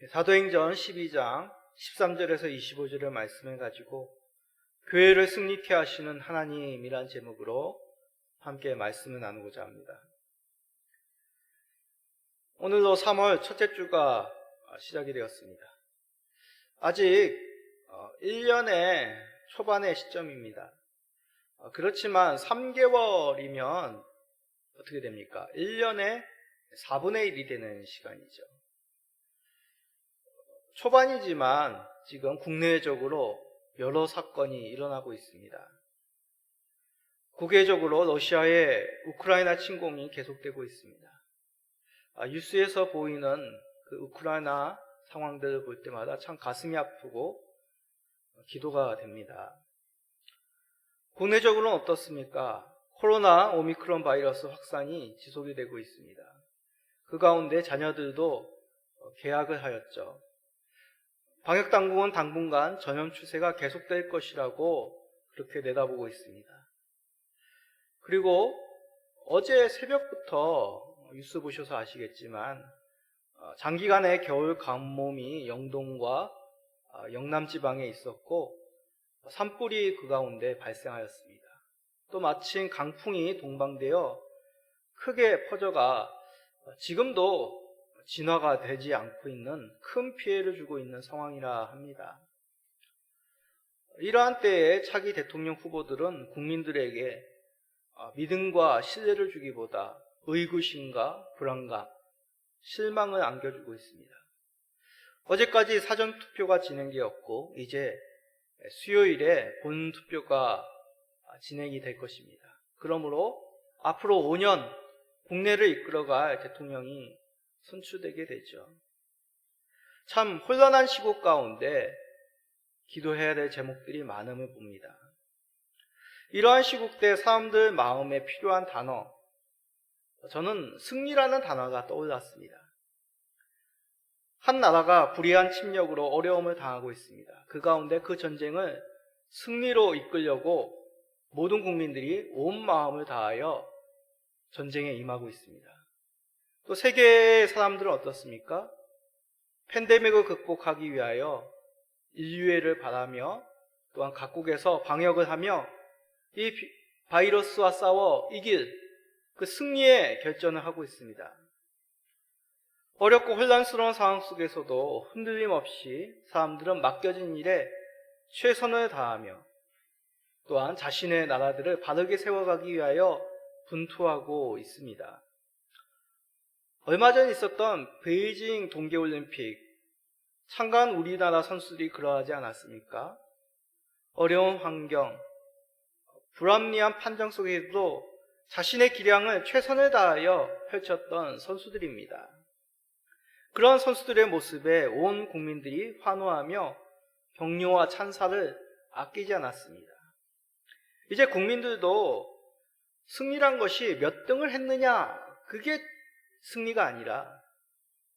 사도행전 12장 13절에서 25절의 말씀을 가지고 교회를 승리케 하시는 하나님이란 제목으로 함께 말씀을 나누고자 합니다. 오늘로 3월 첫째 주가 시작이 되었습니다. 아직 1년의 초반의 시점입니다. 그렇지만 3개월이면 어떻게 됩니까? 1년의 4분의 1이 되는 시간이죠. 초반이지만 지금 국내적으로 여러 사건이 일어나고 있습니다. 국외적으로 러시아의 우크라이나 침공이 계속되고 있습니다. 뉴스에서 보이는 그 우크라이나 상황들을 볼 때마다 참 가슴이 아프고 기도가 됩니다. 국내적으로는 어떻습니까? 코로나 오미크론 바이러스 확산이 지속이 되고 있습니다. 그 가운데 자녀들도 개학을 하였죠. 방역당국은 당분간 전염 추세가 계속될 것이라고 그렇게 내다보고 있습니다. 그리고 어제 새벽부터 뉴스 보셔서 아시겠지만 장기간의 겨울 가뭄이 영동과 영남 지방에 있었고 산불이 그 가운데 발생하였습니다. 또 마침 강풍이 동반되어 크게 퍼져가 지금도 진화가 되지 않고 있는 큰 피해를 주고 있는 상황이라 합니다. 이러한 때에 차기 대통령 후보들은 국민들에게 믿음과 신뢰를 주기보다 의구심과 불안감, 실망을 안겨주고 있습니다. 어제까지 사전투표가 진행되었고 이제 수요일에 본투표가 진행이 될 것입니다. 그러므로 앞으로 5년 국내를 이끌어갈 대통령이 선출되게 되죠. 참 혼란한 시국 가운데 기도해야 될 제목들이 많음을 봅니다. 이러한 시국 때 사람들 마음에 필요한 단어, 저는 승리라는 단어가 떠올랐습니다. 한 나라가 불의한 침략으로 어려움을 당하고 있습니다. 그 가운데 그 전쟁을 승리로 이끌려고 모든 국민들이 온 마음을 다하여 전쟁에 임하고 있습니다. 또 세계의 사람들은 어떻습니까? 팬데믹을 극복하기 위하여 인류애를 바라며 또한 각국에서 방역을 하며 이 바이러스와 싸워 이길 그 승리의 결전을 하고 있습니다. 어렵고 혼란스러운 상황 속에서도 흔들림 없이 사람들은 맡겨진 일에 최선을 다하며 또한 자신의 나라들을 바르게 세워가기 위하여 분투하고 있습니다. 얼마 전 있었던 베이징 동계올림픽 참가한 우리나라 선수들이 그러하지 않았습니까? 어려운 환경, 불합리한 판정 속에서도 자신의 기량을 최선을 다하여 펼쳤던 선수들입니다. 그런 선수들의 모습에 온 국민들이 환호하며 격려와 찬사를 아끼지 않았습니다. 이제 국민들도 승리란 것이 몇 등을 했느냐, 그게 승리가 아니라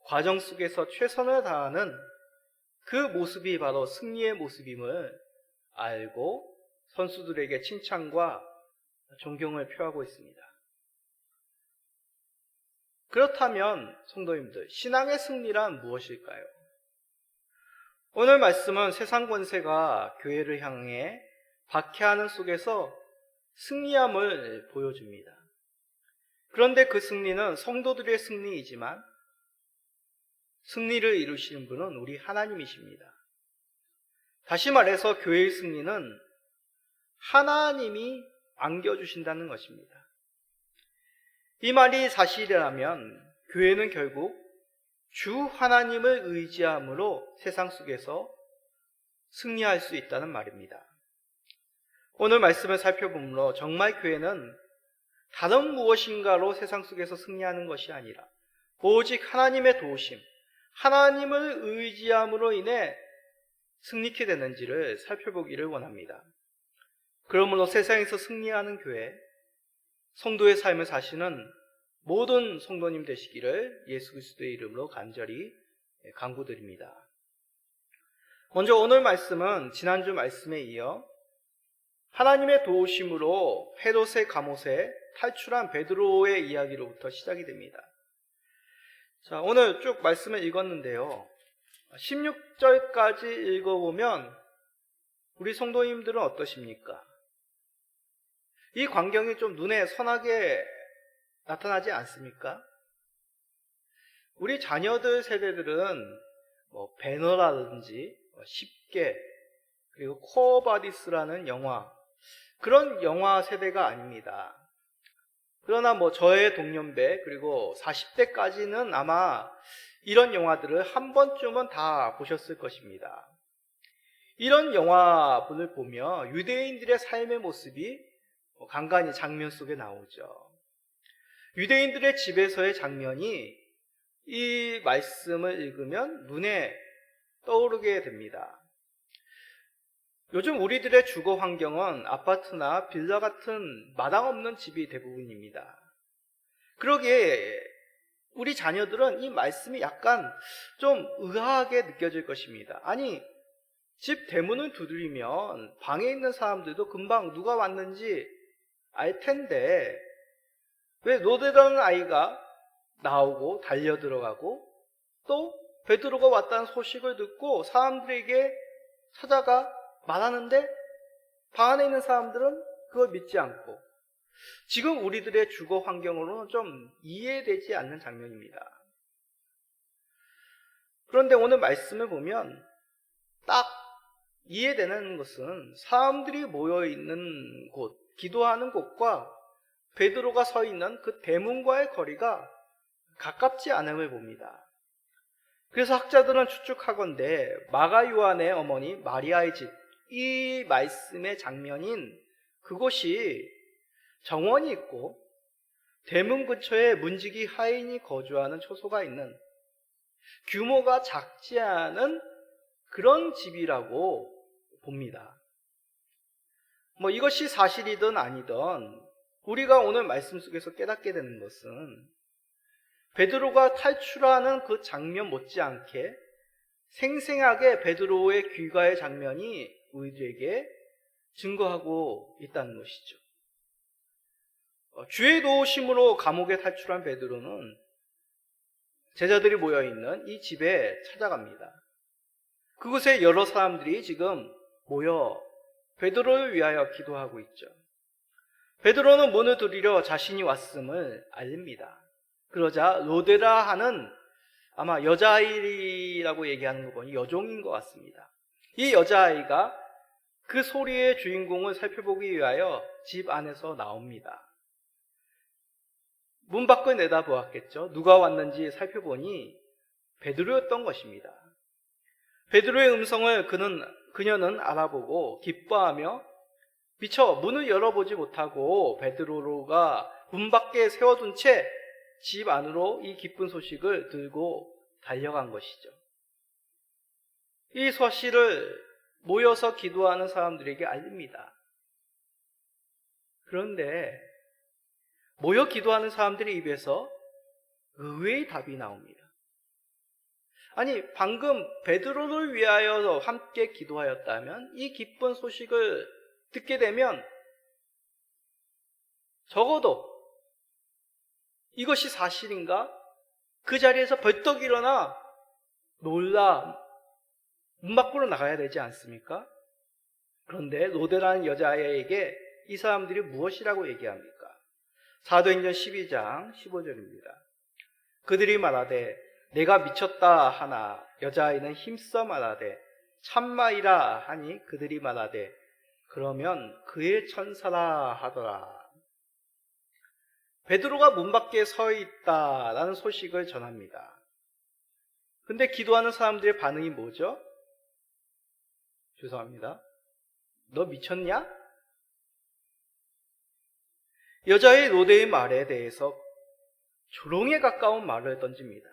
과정 속에서 최선을 다하는 그 모습이 바로 승리의 모습임을 알고 선수들에게 칭찬과 존경을 표하고 있습니다. 그렇다면 성도님들, 신앙의 승리란 무엇일까요? 오늘 말씀은 세상 권세가 교회를 향해 박해하는 속에서 승리함을 보여줍니다. 그런데 그 승리는 성도들의 승리이지만 승리를 이루시는 분은 우리 하나님이십니다. 다시 말해서 교회의 승리는 하나님이 안겨주신다는 것입니다. 이 말이 사실이라면 교회는 결국 주 하나님을 의지함으로 세상 속에서 승리할 수 있다는 말입니다. 오늘 말씀을 살펴보므로 정말 교회는 다른 무엇인가로 세상 속에서 승리하는 것이 아니라 오직 하나님의 도우심, 하나님을 의지함으로 인해 승리케 되는지를 살펴보기를 원합니다. 그러므로 세상에서 승리하는 교회, 성도의 삶을 사시는 모든 성도님 되시기를 예수 그리스도의 이름으로 간절히 간구드립니다. 먼저 오늘 말씀은 지난주 말씀에 이어 하나님의 도우심으로 헤롯의 감옷에 탈출한 베드로의 이야기로부터 시작이 됩니다. 자, 오늘 쭉 말씀을 읽었는데요. 16절까지 읽어보면 우리 성도님들은 어떠십니까? 이 광경이 좀 눈에 선하게 나타나지 않습니까? 우리 자녀들 세대들은 배너라든지 10개 그리고 코어바디스라는 영화, 그런 영화 세대가 아닙니다. 그러나 저의 동년배 그리고 40대까지는 아마 이런 영화들을 한 번쯤은 다 보셨을 것입니다. 이런 영화분을 보며 유대인들의 삶의 모습이 간간히 장면 속에 나오죠. 유대인들의 집에서의 장면이 이 말씀을 읽으면 눈에 떠오르게 됩니다. 요즘 우리들의 주거 환경은 아파트나 빌라 같은 마당 없는 집이 대부분입니다. 그러기에 우리 자녀들은 이 말씀이 약간 좀 의아하게 느껴질 것입니다. 아니, 집 대문을 두드리면 방에 있는 사람들도 금방 누가 왔는지 알 텐데 왜 노대라는 아이가 나오고 달려 들어가고 또 베드로가 왔다는 소식을 듣고 사람들에게 찾아가 말하는데 방 안에 있는 사람들은 그걸 믿지 않고, 지금 우리들의 주거 환경으로는 좀 이해되지 않는 장면입니다. 그런데 오늘 말씀을 보면 딱 이해되는 것은 사람들이 모여있는 곳, 기도하는 곳과 베드로가 서 있는 그 대문과의 거리가 가깝지 않음을 봅니다. 그래서 학자들은 추측하건대 마가 요한의 어머니 마리아의 집, 이 말씀의 장면인 그곳이 정원이 있고 대문 근처에 문지기 하인이 거주하는 초소가 있는 규모가 작지 않은 그런 집이라고 봅니다. 이것이 사실이든 아니든 우리가 오늘 말씀 속에서 깨닫게 되는 것은 베드로가 탈출하는 그 장면 못지않게 생생하게 베드로의 귀가의 장면이 우리들에게 증거하고 있다는 것이죠. 주의 도우심으로 감옥에 탈출한 베드로는 제자들이 모여있는 이 집에 찾아갑니다. 그곳에 여러 사람들이 지금 모여 베드로를 위하여 기도하고 있죠. 베드로는 문을 두드려 자신이 왔음을 알립니다. 그러자 로데라 하는, 아마 여자아이라고 얘기하는 거 보니 여종인 것 같습니다. 이 여자아이가 그 소리의 주인공을 살펴보기 위하여 집 안에서 나옵니다. 문 밖을 내다보았겠죠. 누가 왔는지 살펴보니 베드로였던 것입니다. 베드로의 음성을 그녀는 알아보고 기뻐하며 미처 문을 열어보지 못하고 베드로가 문 밖에 세워둔 채 집 안으로 이 기쁜 소식을 들고 달려간 것이죠. 이 소식을 모여서 기도하는 사람들에게 알립니다. 그런데 모여 기도하는 사람들의 입에서 의외의 답이 나옵니다. 아니, 방금 베드로를 위하여 함께 기도하였다면 이 기쁜 소식을 듣게 되면 적어도 이것이 사실인가? 그 자리에서 벌떡 일어나 놀라 문 밖으로 나가야 되지 않습니까? 그런데 로데라는 여자아이에게 이 사람들이 무엇이라고 얘기합니까? 사도행전 12장 15절입니다. 그들이 말하되 내가 미쳤다 하나 여자아이는 힘써 말하되 참마이라 하니 그들이 말하되 그러면 그의 천사라 하더라. 베드로가 문 밖에 서 있다라는 소식을 전합니다. 근데 기도하는 사람들의 반응이 뭐죠? 죄송합니다. 너 미쳤냐? 여자의 로데의 말에 대해서 조롱에 가까운 말을 던집니다.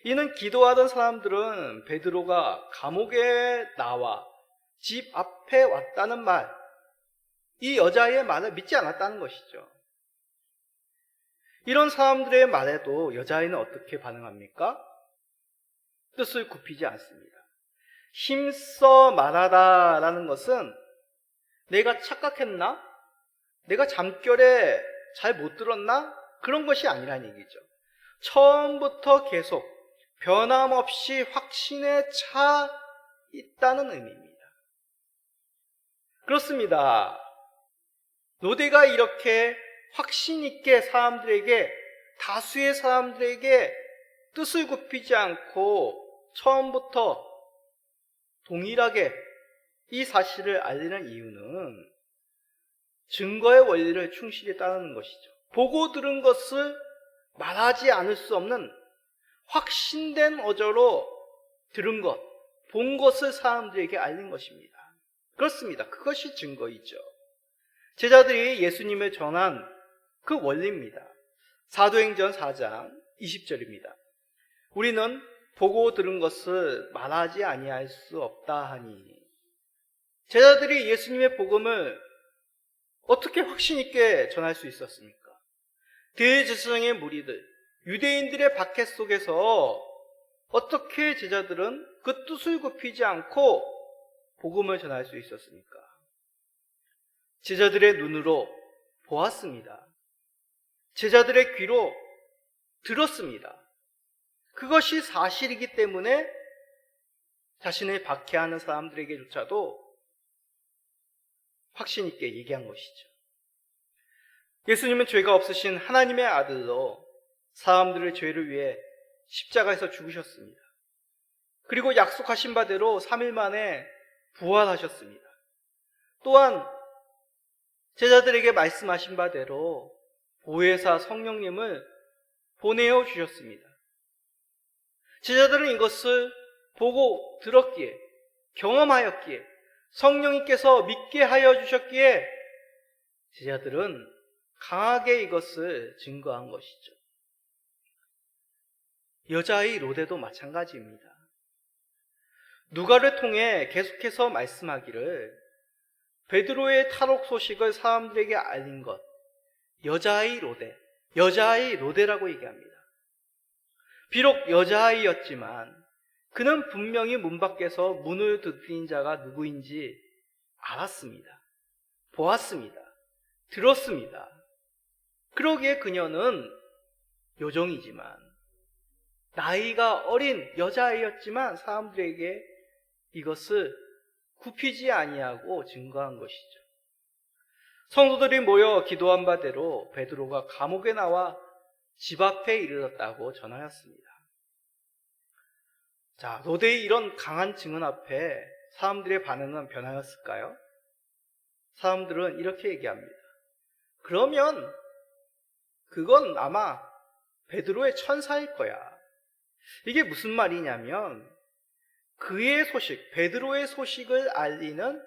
이는 기도하던 사람들은 베드로가 감옥에 나와 집 앞에 왔다는 말, 이 여자의 말을 믿지 않았다는 것이죠. 이런 사람들의 말에도 여자아이는 어떻게 반응합니까? 뜻을 굽히지 않습니다. 힘써 말하다라는 것은 내가 착각했나? 내가 잠결에 잘 못 들었나? 그런 것이 아니라는 얘기죠. 처음부터 계속 변함없이 확신에 차 있다는 의미입니다. 그렇습니다. 로데가 이렇게 확신 있게 다수의 사람들에게 뜻을 굽히지 않고 처음부터 동일하게 이 사실을 알리는 이유는 증거의 원리를 충실히 따르는 것이죠. 보고 들은 것을 말하지 않을 수 없는 확신된 어조로 들은 것, 본 것을 사람들에게 알린 것입니다. 그렇습니다. 그것이 증거이죠. 제자들이 예수님을 전한 그 원리입니다. 사도행전 4장 20절입니다. 우리는 보고 들은 것을 말하지 아니할 수 없다 하니. 제자들이 예수님의 복음을 어떻게 확신 있게 전할 수 있었습니까? 대제사장의 무리들, 유대인들의 박해 속에서 어떻게 제자들은 그 뜻을 굽히지 않고 복음을 전할 수 있었습니까? 제자들의 눈으로 보았습니다. 제자들의 귀로 들었습니다. 그것이 사실이기 때문에 자신을 박해하는 사람들에게조차도 확신 있게 얘기한 것이죠. 예수님은 죄가 없으신 하나님의 아들로 사람들의 죄를 위해 십자가에서 죽으셨습니다. 그리고 약속하신 바대로 3일 만에 부활하셨습니다. 또한 제자들에게 말씀하신 바대로 보혜사 성령님을 보내어 주셨습니다. 제자들은 이것을 보고 들었기에, 경험하였기에, 성령님께서 믿게 하여 주셨기에 제자들은 강하게 이것을 증거한 것이죠. 여자의 로데도 마찬가지입니다. 누가를 통해 계속해서 말씀하기를 베드로의 탈옥 소식을 사람들에게 알린 것, 여자의 로데라고 얘기합니다. 비록 여자아이였지만 그는 분명히 문 밖에서 문을 두드린 자가 누구인지 알았습니다. 보았습니다. 들었습니다. 그러기에 그녀는 요정이지만, 나이가 어린 여자아이였지만 사람들에게 이것을 굽히지 아니하고 증거한 것이죠. 성도들이 모여 기도한 바대로 베드로가 감옥에 나와 집 앞에 이르렀다고 전하였습니다. 자, 로데의 이런 강한 증언 앞에 사람들의 반응은 변하였을까요? 사람들은 이렇게 얘기합니다. 그러면 그건 아마 베드로의 천사일 거야. 이게 무슨 말이냐면 그의 소식, 베드로의 소식을 알리는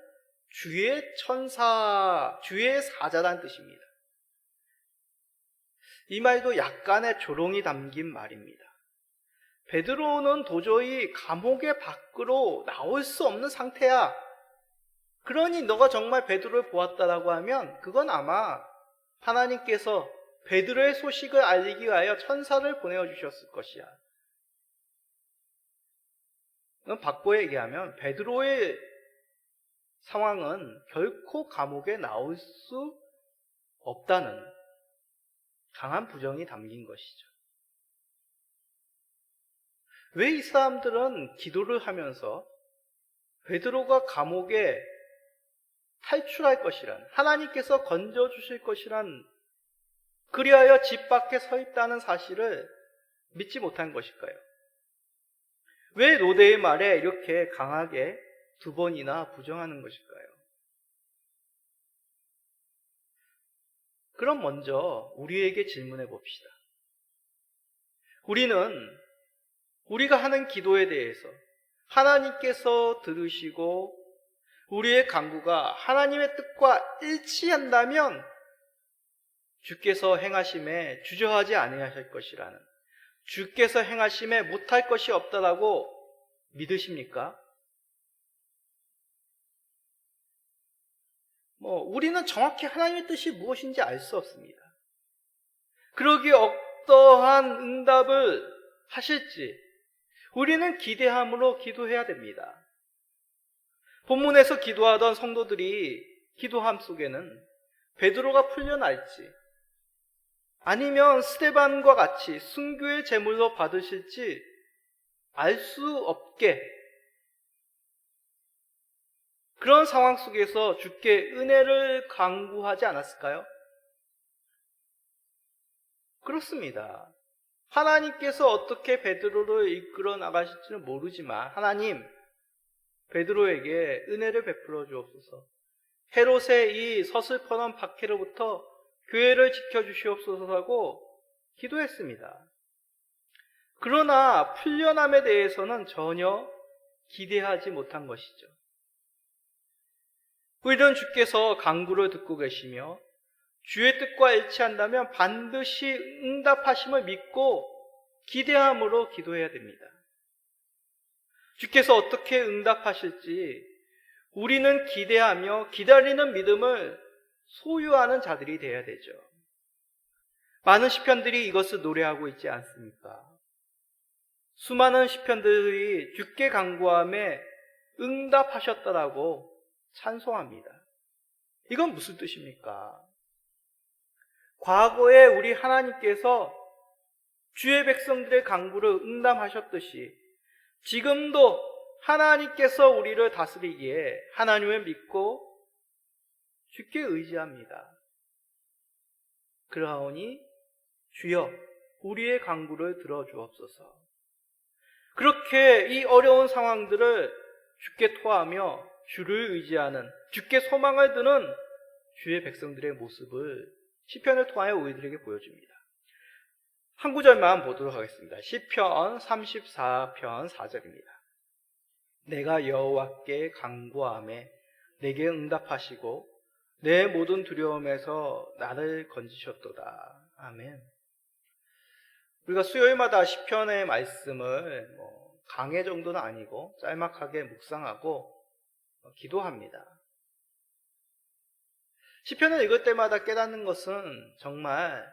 주의 천사, 주의 사자란 뜻입니다. 이 말도 약간의 조롱이 담긴 말입니다. 베드로는 도저히 감옥의 밖으로 나올 수 없는 상태야. 그러니 너가 정말 베드로를 보았다라고 하면 그건 아마 하나님께서 베드로의 소식을 알리기 위하여 천사를 보내주셨을 것이야. 바꿔 얘기하면 베드로의 상황은 결코 감옥에 나올 수 없다는 강한 부정이 담긴 것이죠. 왜 이 사람들은 기도를 하면서 베드로가 감옥에 탈출할 것이란, 하나님께서 건져주실 것이란, 그리하여 집 밖에 서 있다는 사실을 믿지 못한 것일까요? 왜 로데의 말에 이렇게 강하게 2번이나 부정하는 것일까요? 그럼 먼저 우리에게 질문해 봅시다. 우리는 우리가 하는 기도에 대해서 하나님께서 들으시고 우리의 간구가 하나님의 뜻과 일치한다면 주께서 행하심에 주저하지 아니하실 것이라는, 주께서 행하심에 못할 것이 없다라고 믿으십니까? 우리는 정확히 하나님의 뜻이 무엇인지 알 수 없습니다. 그러기에 어떠한 응답을 하실지 우리는 기대함으로 기도해야 됩니다. 본문에서 기도하던 성도들이 기도함 속에는 베드로가 풀려날지, 아니면 스데반과 같이 순교의 제물로 받으실지 알 수 없게 그런 상황 속에서 주께 은혜를 간구하지 않았을까요? 그렇습니다. 하나님께서 어떻게 베드로를 이끌어 나가실지는 모르지만 하나님, 베드로에게 은혜를 베풀어 주옵소서. 헤롯의 이 서슬퍼런 박해로부터 교회를 지켜주시옵소서 하고 기도했습니다. 그러나 풀려남에 대해서는 전혀 기대하지 못한 것이죠. 우리는 주께서 간구를 듣고 계시며 주의 뜻과 일치한다면 반드시 응답하심을 믿고 기대함으로 기도해야 됩니다. 주께서 어떻게 응답하실지 우리는 기대하며 기다리는 믿음을 소유하는 자들이 되어야 되죠. 많은 시편들이 이것을 노래하고 있지 않습니까? 수많은 시편들이 주께 간구함에 응답하셨다라고 찬송합니다. 이건 무슨 뜻입니까? 과거에 우리 하나님께서 주의 백성들의 간구를 응답하셨듯이 지금도 하나님께서 우리를 다스리기에 하나님을 믿고 주께 의지합니다. 그러하오니 주여 우리의 간구를 들어주옵소서. 그렇게 이 어려운 상황들을 주께 토하며 주를 의지하는, 주께 소망을 두는 주의 백성들의 모습을 시편을 통하여 우리들에게 보여줍니다. 한 구절만 보도록 하겠습니다. 시편 34편 4절입니다. 내가 여호와께 간구하매 내게 응답하시고 내 모든 두려움에서 나를 건지셨도다. 아멘. 우리가 수요일마다 시편의 말씀을 강해 정도는 아니고 짤막하게 묵상하고 기도합니다. 시편을 읽을 때마다 깨닫는 것은 정말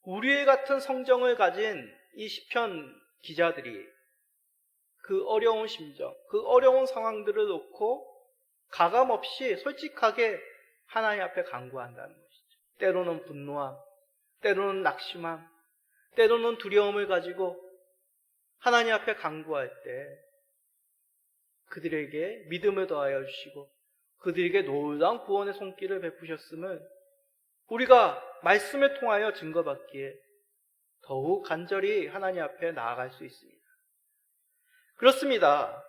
우리의 같은 성정을 가진 이 시편 기자들이 그 어려운 심정, 그 어려운 상황들을 놓고 가감없이 솔직하게 하나님 앞에 간구한다는 것이죠. 때로는 분노함, 때로는 낙심함, 때로는 두려움을 가지고 하나님 앞에 간구할 때 그들에게 믿음을 더하여 주시고 그들에게 놀라운 구원의 손길을 베푸셨음을 우리가 말씀을 통하여 증거받기에 더욱 간절히 하나님 앞에 나아갈 수 있습니다. 그렇습니다.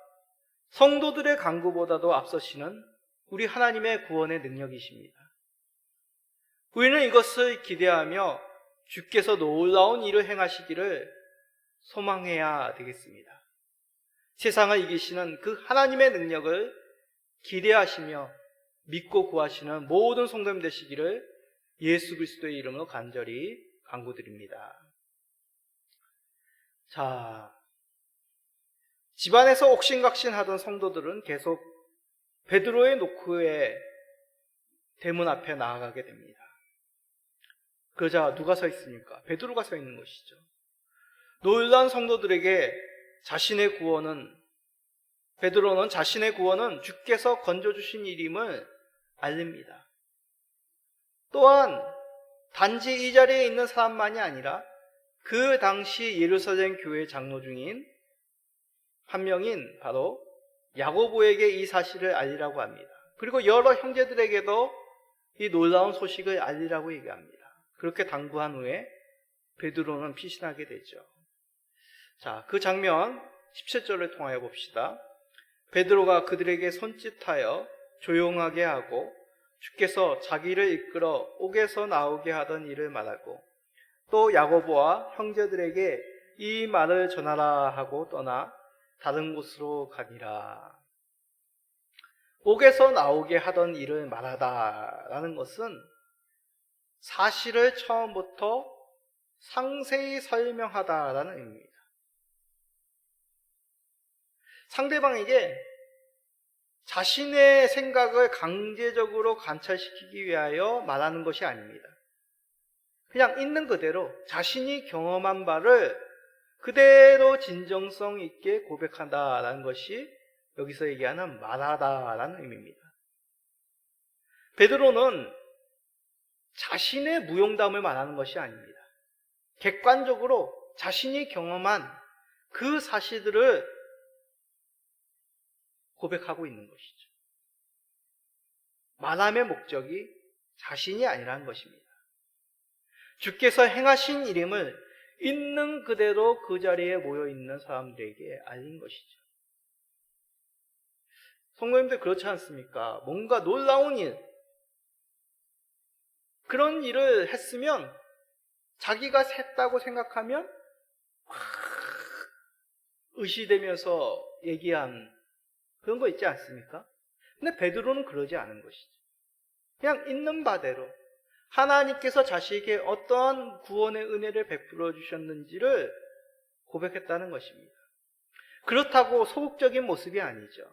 성도들의 간구보다도 앞서시는 우리 하나님의 구원의 능력이십니다. 우리는 이것을 기대하며 주께서 놀라운 일을 행하시기를 소망해야 되겠습니다. 세상을 이기시는 그 하나님의 능력을 기대하시며 믿고 구하시는 모든 성도님 되시기를 예수 그리스도의 이름으로 간절히 간구드립니다. 자, 집안에서 옥신각신하던 성도들은 계속 베드로의 노크의 대문 앞에 나아가게 됩니다. 그러자 누가 서 있습니까? 베드로가 서 있는 것이죠. 놀란 성도들에게 베드로는 자신의 구원은 주께서 건져주신 일임을 알립니다. 또한 단지 이 자리에 있는 사람만이 아니라 그 당시 예루살렘 교회 장로 중인 한 명인 바로 야고보에게 이 사실을 알리라고 합니다. 그리고 여러 형제들에게도 이 놀라운 소식을 알리라고 얘기합니다. 그렇게 당부한 후에 베드로는 피신하게 되죠. 자, 그 장면 17절을 통하여 봅시다. 베드로가 그들에게 손짓하여 조용하게 하고 주께서 자기를 이끌어 옥에서 나오게 하던 일을 말하고 또 야고보와 형제들에게 이 말을 전하라 하고 떠나 다른 곳으로 가니라. 옥에서 나오게 하던 일을 말하다라는 것은 사실을 처음부터 상세히 설명하다라는 의미입니다. 상대방에게 자신의 생각을 강제적으로 관철시키기 위하여 말하는 것이 아닙니다. 그냥 있는 그대로 자신이 경험한 바를 그대로 진정성 있게 고백한다라는 것이 여기서 얘기하는 말하다라는 의미입니다. 베드로는 자신의 무용담을 말하는 것이 아닙니다. 객관적으로 자신이 경험한 그 사실들을 고백하고 있는 것이죠. 말함의 목적이 자신이 아니라는 것입니다. 주께서 행하신 일임을 있는 그대로 그 자리에 모여있는 사람들에게 알린 것이죠. 성도님들 그렇지 않습니까? 뭔가 놀라운 일, 그런 일을 했으면 자기가 했다고 생각하면 의시되면서 얘기한 그런 거 있지 않습니까? 근데 베드로는 그러지 않은 것이죠. 그냥 있는 바대로 하나님께서 자신에게 어떠한 구원의 은혜를 베풀어 주셨는지를 고백했다는 것입니다. 그렇다고 소극적인 모습이 아니죠.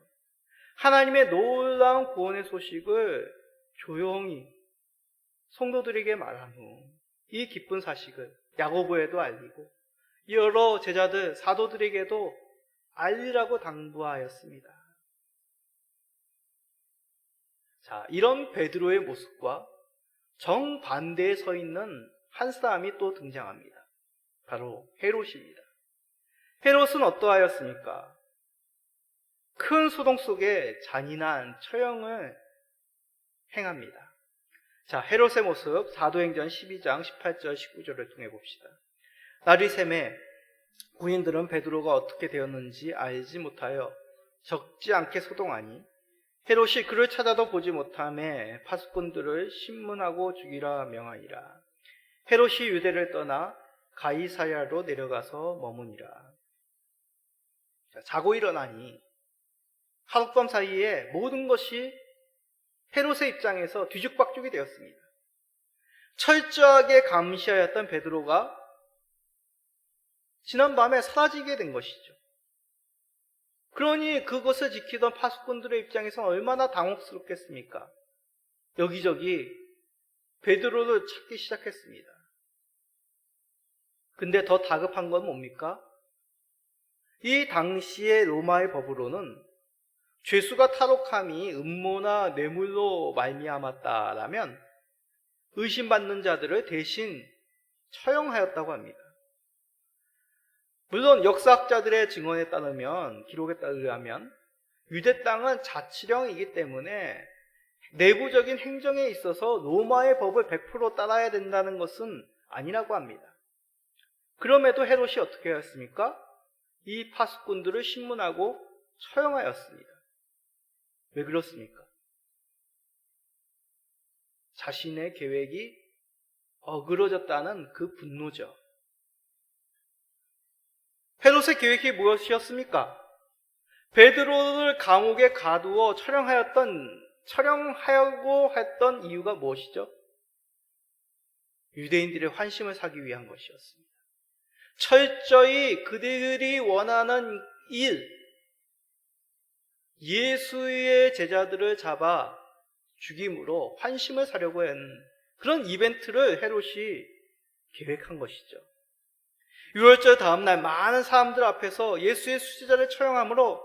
하나님의 놀라운 구원의 소식을 조용히 성도들에게 말한 후 이 기쁜 사실을 야고보에도 알리고 여러 제자들, 사도들에게도 알리라고 당부하였습니다. 자, 이런 베드로의 모습과 정반대에 서 있는 한 사람이 또 등장합니다. 바로 헤롯입니다. 헤롯은 어떠하였습니까? 큰 소동 속에 잔인한 처형을 행합니다. 자, 헤롯의 모습 사도행전 12장 18절 19절을 통해 봅시다. 날이 새매 군인들은 베드로가 어떻게 되었는지 알지 못하여 적지 않게 소동하니 헤롯이 그를 찾아도 보지 못하매 파수꾼들을 신문하고 죽이라 명하니라. 헤롯이 유대를 떠나 가이사랴로 내려가서 머무니라. 자, 자고 일어나니 하룻밤 사이에 모든 것이 헤롯의 입장에서 뒤죽박죽이 되었습니다. 철저하게 감시하였던 베드로가 지난밤에 사라지게 된 것이죠. 그러니 그것을 지키던 파수꾼들의 입장에서는 얼마나 당혹스럽겠습니까? 여기저기 베드로를 찾기 시작했습니다. 근데 더 다급한 건 뭡니까? 이 당시의 로마의 법으로는 죄수가 탈옥함이 음모나 뇌물로 말미암았다라면 의심받는 자들을 대신 처형하였다고 합니다. 물론 역사학자들의 증언에 따르면, 기록에 따르면 유대 땅은 자치령이기 때문에 내부적인 행정에 있어서 로마의 법을 100% 따라야 된다는 것은 아니라고 합니다. 그럼에도 헤롯이 어떻게 하였습니까? 이 파수꾼들을 신문하고 처형하였습니다. 왜 그렇습니까? 자신의 계획이 어그러졌다는 그 분노죠. 헤롯의 계획이 무엇이었습니까? 베드로를 감옥에 가두어 처형하려고 했던 이유가 무엇이죠? 유대인들의 환심을 사기 위한 것이었습니다. 철저히 그들이 원하는 일, 예수의 제자들을 잡아 죽임으로 환심을 사려고 한 그런 이벤트를 헤롯이 계획한 것이죠. 유월절 다음날 많은 사람들 앞에서 예수의 수제자를 처형함으로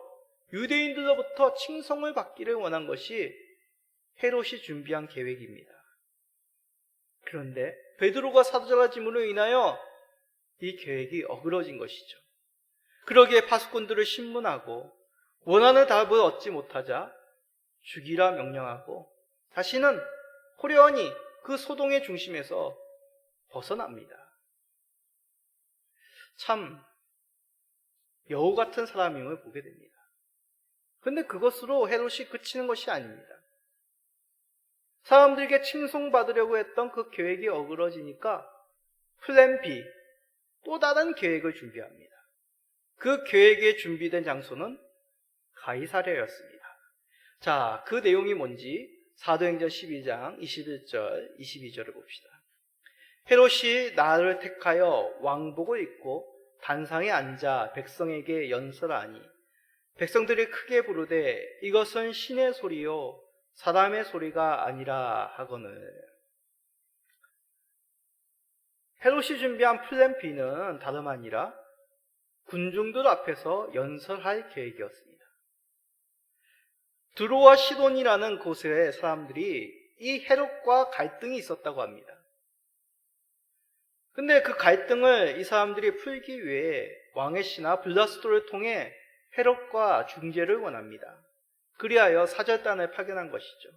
유대인들로부터 칭송을 받기를 원한 것이 헤롯이 준비한 계획입니다. 그런데 베드로가 사도자라짐으로 인하여 이 계획이 어그러진 것이죠. 그러기에 파수꾼들을 신문하고 원하는 답을 얻지 못하자 죽이라 명령하고 다시는 호련히 그 소동의 중심에서 벗어납니다. 참 여우 같은 사람임을 보게 됩니다. 그런데 그것으로 헤롯이 그치는 것이 아닙니다. 사람들에게 칭송받으려고 했던 그 계획이 어그러지니까 플랜 B, 또 다른 계획을 준비합니다. 그 계획에 준비된 장소는 가이사랴였습니다. 자, 그 내용이 뭔지 사도행전 12장 21절, 22절을 봅시다. 헤롯이 나를 택하여 왕복을 입고 단상에 앉아 백성에게 연설하니 백성들이 크게 부르되 이것은 신의 소리요 사람의 소리가 아니라 하거늘. 헤롯이 준비한 플랜 B는 다름 아니라 군중들 앞에서 연설할 계획이었습니다. 드로와 시돈이라는 곳의 사람들이 이 헤롯과 갈등이 있었다고 합니다. 근데 그 갈등을 이 사람들이 풀기 위해 왕의 신하 블라스토를 통해 헤롯과 중재를 원합니다. 그리하여 사절단을 파견한 것이죠.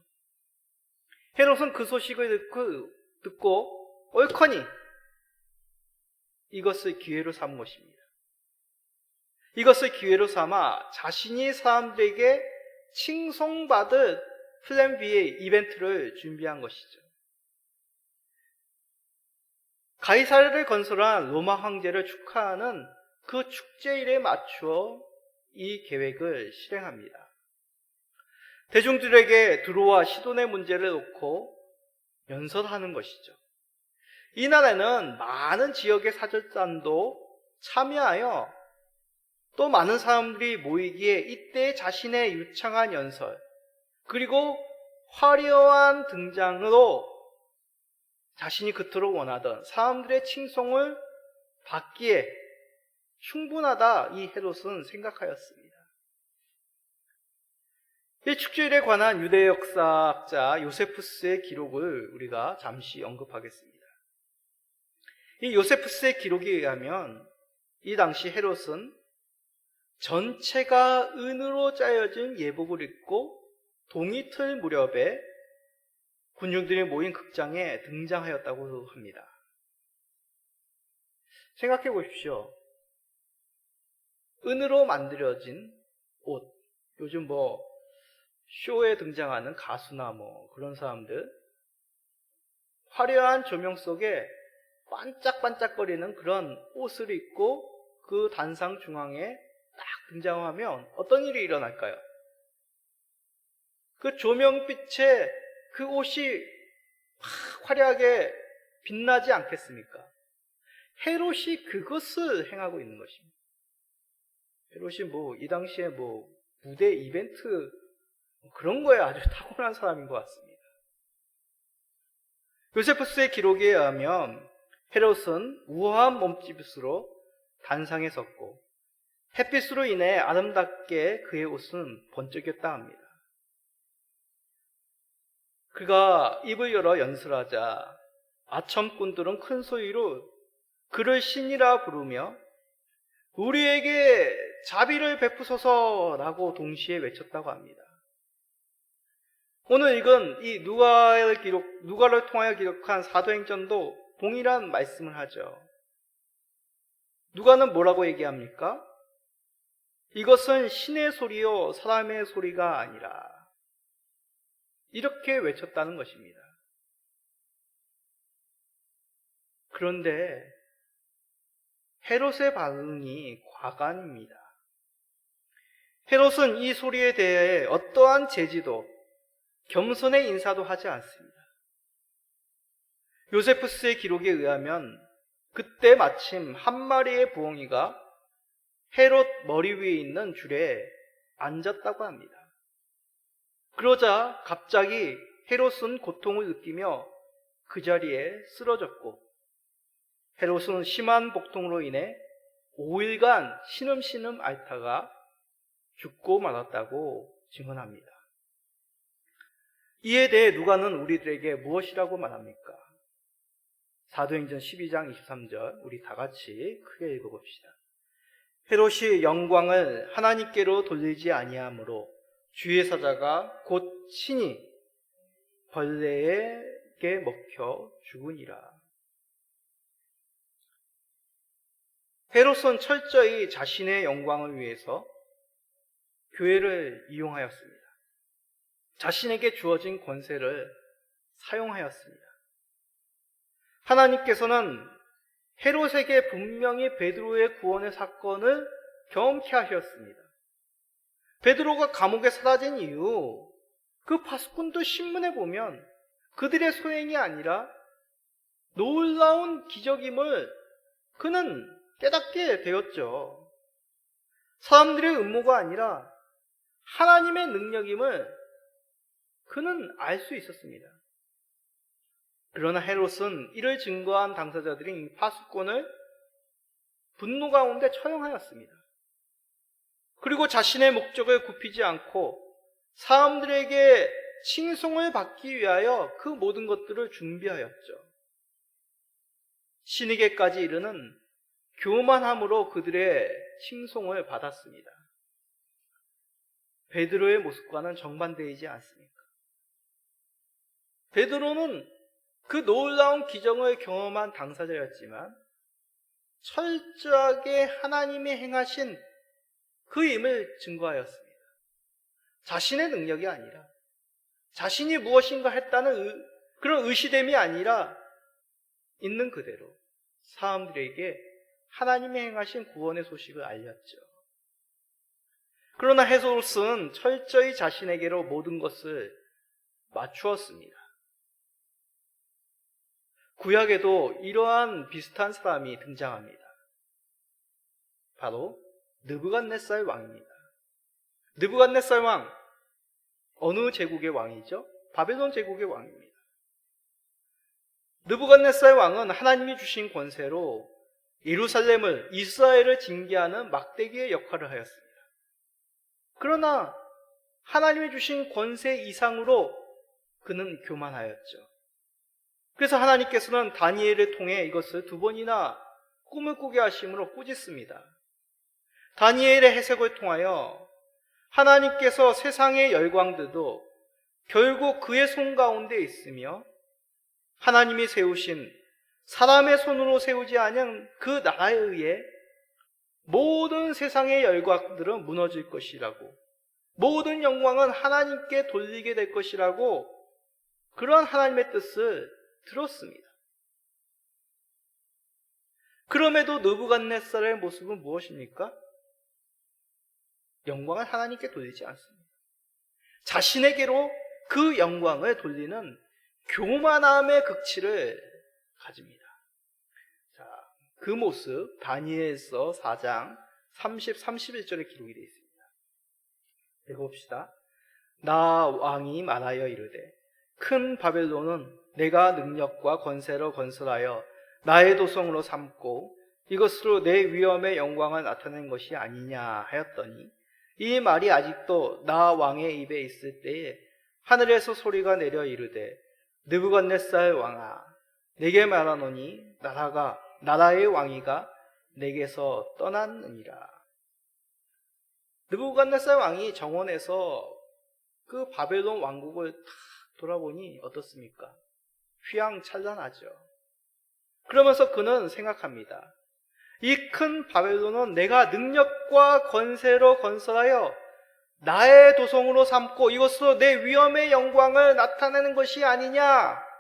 헤롯은 그 소식을 듣고 얼커니 이것을 기회로 삼은 것입니다. 이것을 기회로 삼아 자신이 사람들에게 칭송받을 플랜 B의 이벤트를 준비한 것이죠. 가이사르를 건설한 로마 황제를 축하하는 그 축제일에 맞추어 이 계획을 실행합니다. 대중들에게 두로와 시돈의 문제를 놓고 연설하는 것이죠. 이날에는 많은 지역의 사절단도 참여하여 또 많은 사람들이 모이기에 이때 자신의 유창한 연설 그리고 화려한 등장으로 자신이 그토록 원하던 사람들의 칭송을 받기에 충분하다 이 헤롯은 생각하였습니다. 이 축제일에 관한 유대 역사학자 요세푸스의 기록을 우리가 잠시 언급하겠습니다. 이 요세푸스의 기록에 의하면 이 당시 헤롯은 전체가 은으로 짜여진 예복을 입고 동이틀 무렵에 군중들이 모인 극장에 등장하였다고 합니다. 생각해 보십시오. 은으로 만들어진 옷, 요즘 쇼에 등장하는 가수나 그런 사람들, 화려한 조명 속에 반짝반짝거리는 그런 옷을 입고 그 단상 중앙에 딱 등장하면 어떤 일이 일어날까요? 그 조명빛에 그 옷이 화려하게 빛나지 않겠습니까? 헤롯이 그것을 행하고 있는 것입니다. 헤롯이 이 당시에 무대 이벤트 그런 거에 아주 탁월한 사람인 것 같습니다. 요세푸스의 기록에 의하면 헤롯은 우아한 몸짓으로 단상에 섰고 햇빛으로 인해 아름답게 그의 옷은 번쩍였다 합니다. 그가 입을 열어 연설하자 아첨꾼들은 큰 소리로 그를 신이라 부르며 우리에게 자비를 베푸소서라고 동시에 외쳤다고 합니다. 오늘 읽은 이 누가를 통하여 기록한 사도행전도 동일한 말씀을 하죠. 누가는 뭐라고 얘기합니까? 이것은 신의 소리요 사람의 소리가 아니라 이렇게 외쳤다는 것입니다. 그런데 헤롯의 반응이 과간입니다. 헤롯은 이 소리에 대해 어떠한 제지도 겸손의 인사도 하지 않습니다. 요세푸스의 기록에 의하면 그때 마침 한 마리의 부엉이가 헤롯 머리 위에 있는 줄에 앉았다고 합니다. 그러자 갑자기 헤롯은 고통을 느끼며 그 자리에 쓰러졌고 헤롯은 심한 복통으로 인해 5일간 신음신음 앓다가 죽고 말았다고 증언합니다. 이에 대해 누가는 우리들에게 무엇이라고 말합니까? 사도행전 12장 23절 우리 다 같이 크게 읽어봅시다. 헤롯이 영광을 하나님께로 돌리지 아니하므로 주의 사자가 곧 친히 벌레에게 먹혀 죽으니라. 헤롯은 철저히 자신의 영광을 위해서 교회를 이용하였습니다. 자신에게 주어진 권세를 사용하였습니다. 하나님께서는 헤롯에게 분명히 베드로의 구원의 사건을 경험케 하셨습니다. 베드로가 감옥에 사라진 이후 그 파수꾼들 신문에 보면 그들의 소행이 아니라 놀라운 기적임을 그는 깨닫게 되었죠. 사람들의 음모가 아니라 하나님의 능력임을 그는 알 수 있었습니다. 그러나 헤롯은 이를 증거한 당사자들인 파수꾼을 분노 가운데 처형하였습니다. 그리고 자신의 목적을 굽히지 않고 사람들에게 칭송을 받기 위하여 그 모든 것들을 준비하였죠. 신에게까지 이르는 교만함으로 그들의 칭송을 받았습니다. 베드로의 모습과는 정반대이지 않습니까? 베드로는 그 놀라운 기적을 경험한 당사자였지만 철저하게 하나님이 행하신 그 힘을 증거하였습니다. 자신의 능력이 아니라, 자신이 무엇인가 했다는 그런 의시됨이 아니라 있는 그대로 사람들에게 하나님이 행하신 구원의 소식을 알렸죠. 그러나 헤롯은 철저히 자신에게로 모든 것을 맞추었습니다. 구약에도 이러한 비슷한 사람이 등장합니다. 바로 느부갓네살 왕입니다. 느부갓네살 왕, 어느 제국의 왕이죠? 바벨론 제국의 왕입니다. 느부갓네살 왕은 하나님이 주신 권세로 예루살렘을, 이스라엘을 징계하는 막대기의 역할을 하였습니다. 그러나 하나님이 주신 권세 이상으로 그는 교만하였죠. 그래서 하나님께서는 다니엘을 통해 이것을 2번이나 꿈을 꾸게 하심으로 꾸짖습니다. 다니엘의 해석을 통하여 하나님께서 세상의 열광들도 결국 그의 손 가운데 있으며 하나님이 세우신 사람의 손으로 세우지 않은 그 나라에 의해 모든 세상의 열광들은 무너질 것이라고, 모든 영광은 하나님께 돌리게 될 것이라고, 그러한 하나님의 뜻을 들었습니다. 그럼에도 느부갓네살의 모습은 무엇입니까? 영광을 하나님께 돌리지 않습니다. 자신에게로 그 영광을 돌리는 교만함의 극치를 가집니다. 자, 그 모습 다니엘서 4장 30, 31절에 기록이 되어 있습니다. 읽어봅시다. 나 왕이 말하여 이르되 큰 바벨론은 내가 능력과 권세로 건설하여 나의 도성으로 삼고 이것으로 내 위엄의 영광을 나타낸 것이 아니냐 하였더니 이 말이 아직도 나 왕의 입에 있을 때에 하늘에서 소리가 내려 이르되 느부갓네살 왕아 내게 말하노니 나라의 왕위가 내게서 떠났느니라. 느부갓네살 왕이 정원에서 그 바벨론 왕국을 탁 돌아보니 어떻습니까? 휘황찬란하죠. 그러면서 그는 생각합니다. 이 큰 바벨론은 내가 능력과 권세로 건설하여 나의 도성으로 삼고 이것으로 내 위엄의 영광을 나타내는 것이 아니냐.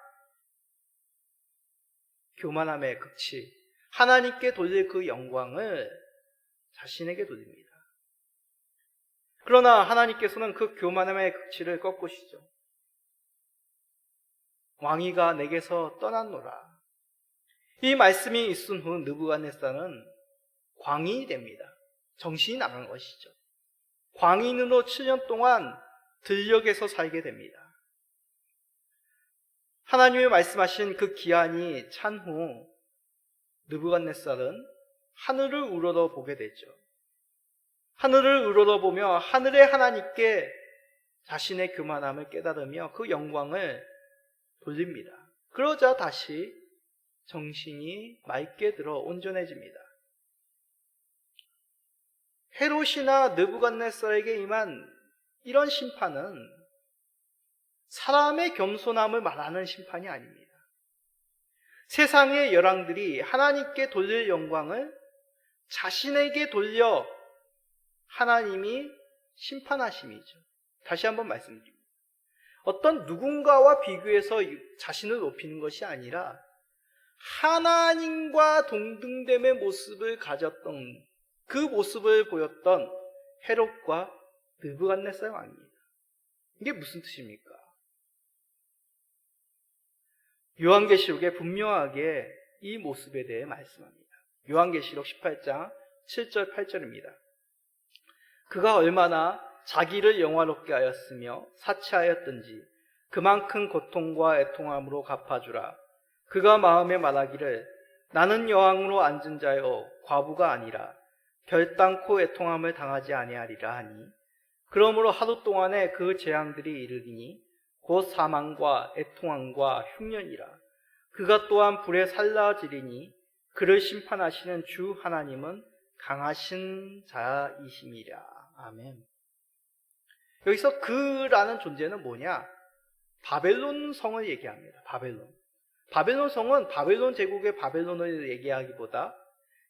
교만함의 극치, 하나님께 돌릴 그 영광을 자신에게 돌립니다. 그러나 하나님께서는 그 교만함의 극치를 꺾으시죠. 왕위가 내게서 떠났노라. 이 말씀이 있은 후 느부갓네살은 광인이 됩니다. 정신이 나간 것이죠. 광인으로 7년 동안 들녘에서 살게 됩니다. 하나님이 말씀하신 그 기한이 찬 후 느부갓네살은 하늘을 우러러 보게 되죠. 하늘을 우러러 보며 하늘의 하나님께 자신의 교만함을 깨달으며 그 영광을 돌립니다. 그러자 다시 정신이 맑게 들어 온전해집니다. 헤롯이나 느부갓네살에게 임한 이런 심판은 사람의 겸손함을 말하는 심판이 아닙니다. 세상의 열왕들이 하나님께 돌릴 영광을 자신에게 돌려 하나님이 심판하심이죠. 다시 한번 말씀드립니다. 어떤 누군가와 비교해서 자신을 높이는 것이 아니라 하나님과 동등됨의 모습을 가졌던 그 모습을 보였던 헤롯과 느부갓네살 왕입니다. 이게 무슨 뜻입니까? 요한계시록에 분명하게 이 모습에 대해 말씀합니다. 요한계시록 18장 7절 8절입니다. 그가 얼마나 자기를 영화롭게 하였으며 사치하였든지 그만큼 고통과 애통함으로 갚아주라. 그가 마음에 말하기를 나는 여왕으로 앉은 자요 과부가 아니라 결단코 애통함을 당하지 아니하리라 하니 그러므로 하루 동안에 그 재앙들이 이르리니 곧 사망과 애통함과 흉년이라. 그가 또한 불에 살라지리니 그를 심판하시는 주 하나님은 강하신 자이심이라. 아멘. 여기서 그라는 존재는 뭐냐? 바벨론 성을 얘기합니다. 바벨론 성은 바벨론 제국의 바벨론을 얘기하기보다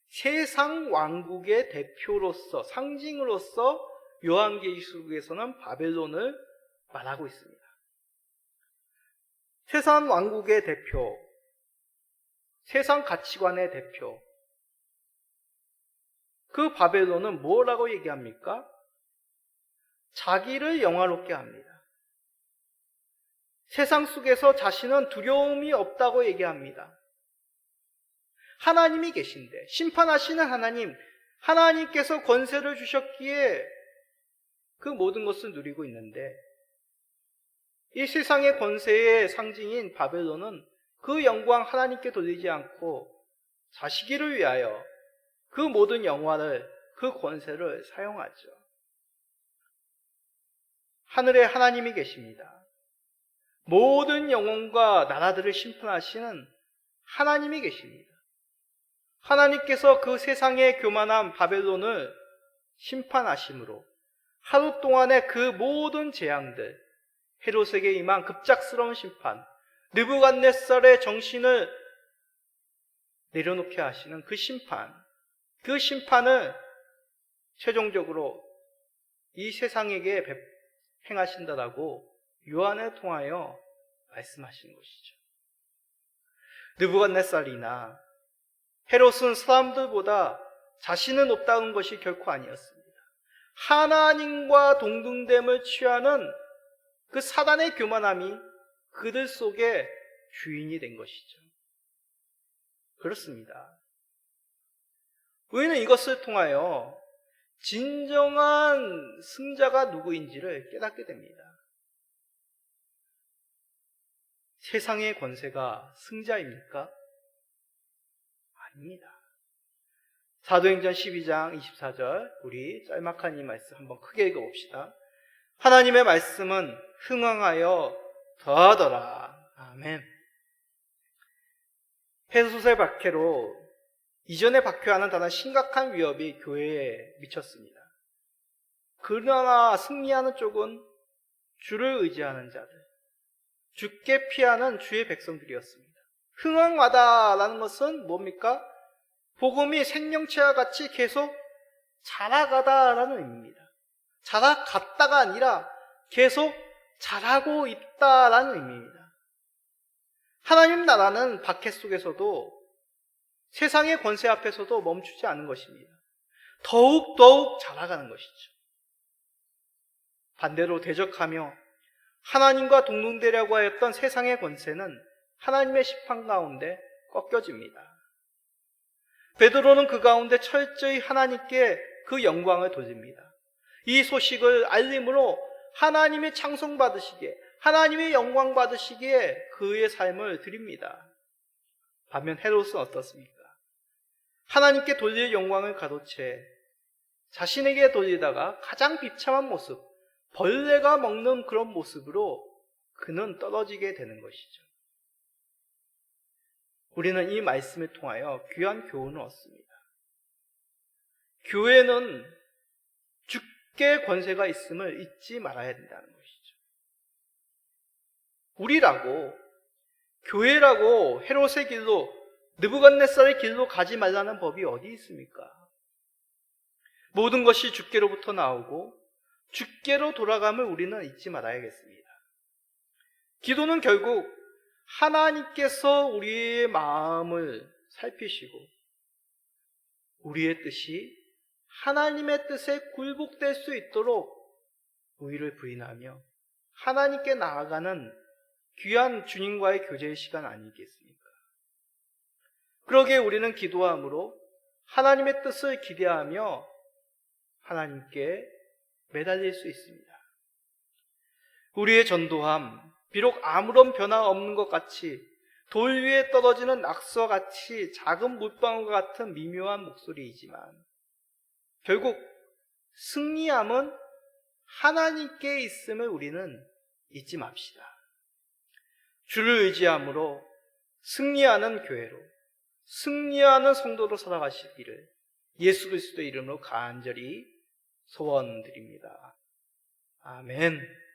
세상 왕국의 대표로서, 상징으로서 요한계시록에서는 바벨론을 말하고 있습니다. 세상 왕국의 대표, 세상 가치관의 대표, 그 바벨론은 뭐라고 얘기합니까? 자기를 영화롭게 합니다. 세상 속에서 자신은 두려움이 없다고 얘기합니다. 하나님이 계신데, 심판하시는 하나님, 하나님께서 권세를 주셨기에 그 모든 것을 누리고 있는데, 이 세상의 권세의 상징인 바벨론은 그 영광 하나님께 돌리지 않고 자시기를 위하여 그 모든 영화를, 그 권세를 사용하죠. 하늘에 하나님이 계십니다. 모든 영혼과 나라들을 심판하시는 하나님이 계십니다. 하나님께서 그 세상의 교만한 바벨론을 심판하심으로 하루 동안의 그 모든 재앙들, 헤롯에게 임한 급작스러운 심판, 느부갓네살의 정신을 내려놓게 하시는 그 심판을 최종적으로 이 세상에게 행하신다라고 요한을 통하여 말씀하시는 것이죠. 느부갓네살이나 헤롯은 사람들보다 자신은 높다는 것이 결코 아니었습니다. 하나님과 동등됨을 취하는 그 사단의 교만함이 그들 속에 주인이 된 것이죠. 그렇습니다. 우리는 이것을 통하여 진정한 승자가 누구인지를 깨닫게 됩니다. 세상의 권세가 승자입니까? 아닙니다. 사도행전 12장 24절, 우리 짤막한 이 말씀 한번 크게 읽어봅시다. 하나님의 말씀은 흥왕하여 더하더라. 아멘. 해소세 박해로 이전에 박해하는 다른 심각한 위협이 교회에 미쳤습니다. 그러나 승리하는 쪽은 주를 의지하는 자들, 주께 피하는 주의 백성들이었습니다. 흥왕하다라는 것은 뭡니까? 복음이 생명체와 같이 계속 자라가다라는 의미입니다. 자라갔다가 아니라 계속 자라고 있다라는 의미입니다. 하나님 나라는 박해 속에서도 세상의 권세 앞에서도 멈추지 않는 것입니다. 더욱 자라가는 것이죠. 반대로 대적하며 하나님과 동등되려고 하였던 세상의 권세는 하나님의 심판 가운데 꺾여집니다. 베드로는 그 가운데 철저히 하나님께 그 영광을 돌립니다. 이 소식을 알림으로 하나님이 찬송받으시기에, 하나님의 영광 받으시기에 그의 삶을 드립니다. 반면 헤롯은 어떻습니까? 하나님께 돌릴 영광을 가로채 자신에게 돌리다가 가장 비참한 모습, 벌레가 먹는 그런 모습으로 그는 떨어지게 되는 것이죠. 우리는 이 말씀을 통하여 귀한 교훈을 얻습니다. 교회는 주께 권세가 있음을 잊지 말아야 된다는 것이죠. 우리라고, 교회라고 헤롯의 길로, 느부갓네살의 길로 가지 말라는 법이 어디 있습니까? 모든 것이 주께로부터 나오고 주께로 돌아감을 우리는 잊지 말아야겠습니다. 기도는 결국 하나님께서 우리의 마음을 살피시고 우리의 뜻이 하나님의 뜻에 굴복될 수 있도록 우리를 부인하며 하나님께 나아가는 귀한 주님과의 교제의 시간 아니겠습니까? 그러기에 우리는 기도함으로 하나님의 뜻을 기대하며 하나님께 매달릴 수 있습니다. 우리의 전도함, 비록 아무런 변화 없는 것 같이 돌 위에 떨어지는 낙서와 같이 작은 물방울과 같은 미묘한 목소리이지만 결국 승리함은 하나님께 있음을 우리는 잊지 맙시다. 주를 의지함으로 승리하는 교회로, 승리하는 성도로 살아가시기를 예수 그리스도의 이름으로 간절히 소원드립니다. 아멘.